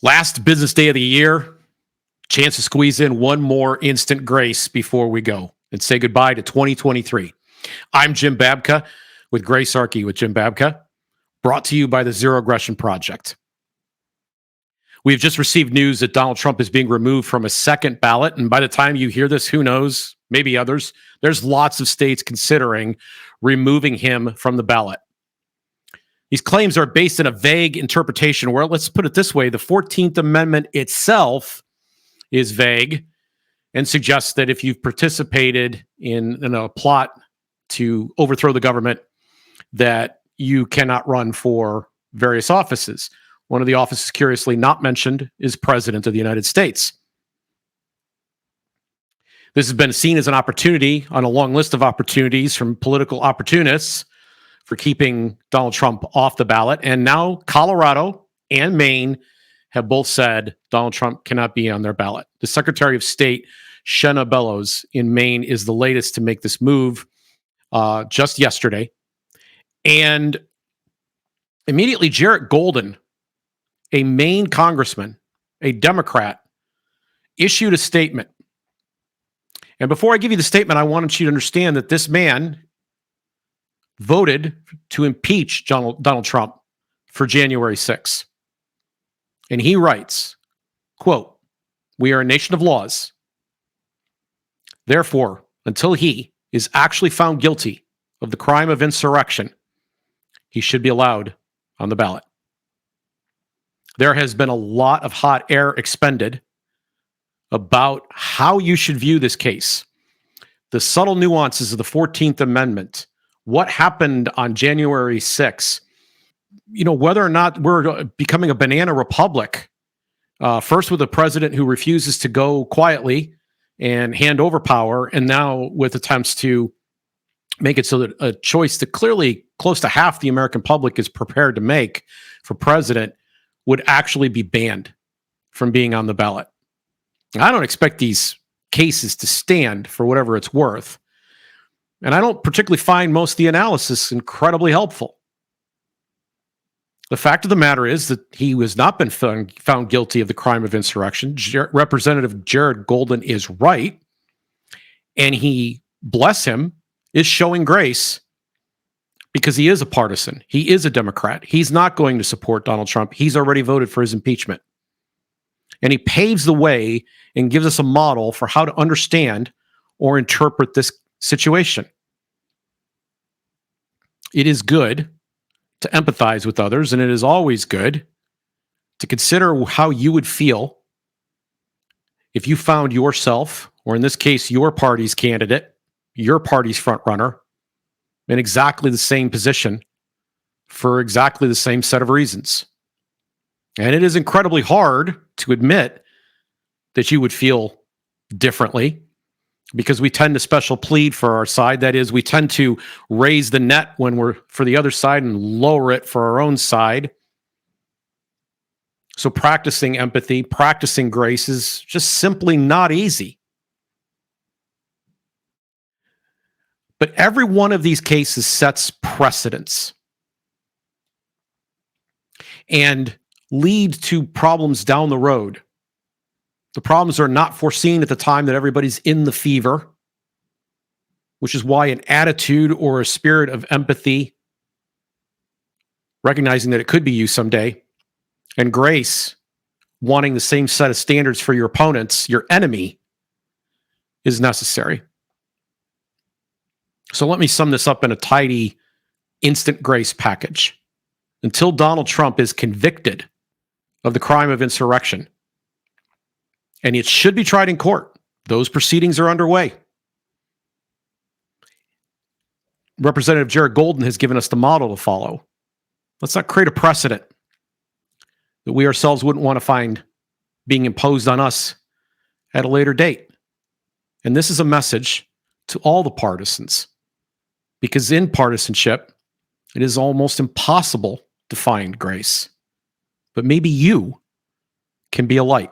Last business day of the year, chance to squeeze in one more instant grace before we go and say goodbye to 2023. I'm Jim Babka with Grace Archie with Jim Babka, brought to you by the Zero Aggression Project. We've just received news that Donald Trump is being removed from a second ballot, and by the time you hear this, who knows, maybe others, there's lots of states considering removing him from the ballot. These claims are based on a vague interpretation where, let's put it this way, the 14th Amendment itself is vague and suggests that if you've participated in a plot to overthrow the government, that you cannot run for various offices. One of the offices, curiously not mentioned, is President of the United States. This has been seen as an opportunity on a long list of opportunities from political opportunists for keeping Donald Trump off the ballot. And now Colorado and Maine have both said Donald Trump cannot be on their ballot. The Secretary of State, Shenna Bellows in Maine, is the latest to make this move just yesterday. And immediately, Jarrett Golden, a Maine congressman, a Democrat, issued a statement. And before I give you the statement, I wanted you to understand that this man voted to impeach Donald Trump for January 6th. And he writes, quote, "We are a nation of laws. Therefore, until he is actually found guilty of the crime of insurrection, he should be allowed on the ballot." There has been a lot of hot air expended about how you should view this case. The subtle nuances of the 14th Amendment, what happened on January 6th, whether or not we're becoming a banana republic, first with a president who refuses to go quietly and hand over power, and now with attempts to make it so that a choice that clearly close to half the American public is prepared to make for president would actually be banned from being on the ballot. I don't expect these cases to stand for whatever it's worth. And I don't particularly find most of the analysis incredibly helpful. The fact of the matter is that he has not been found guilty of the crime of insurrection. Representative Jarrett Golden is right. And he, bless him, is showing grace because he is a partisan. He is a Democrat. He's not going to support Donald Trump. He's already voted for his impeachment. And he paves the way and gives us a model for how to understand or interpret this situation. It is good to empathize with others, and it is always good to consider how you would feel if you found yourself, or in this case, your party's candidate, your party's front runner, in exactly the same position for exactly the same set of reasons. And it is incredibly hard to admit that you would feel differently, because we tend to special plead for our side. That is, we tend to raise the net when we're for the other side and lower it for our own side. So practicing empathy, practicing grace is just simply not easy. But every one of these cases sets precedents and lead to problems down the road. The problems are not foreseen at the time that everybody's in the fever, which is why an attitude or a spirit of empathy, recognizing that it could be you someday, and grace, wanting the same set of standards for your opponents, your enemy, is necessary. So let me sum this up in a tidy instant grace package. Until Donald Trump is convicted of the crime of insurrection, and it should be tried in court. Those proceedings are underway. Representative Jarrett Golden has given us the model to follow. Let's not create a precedent that we ourselves wouldn't want to find being imposed on us at a later date. And this is a message to all the partisans, because in partisanship, it is almost impossible to find grace. But maybe you can be a light.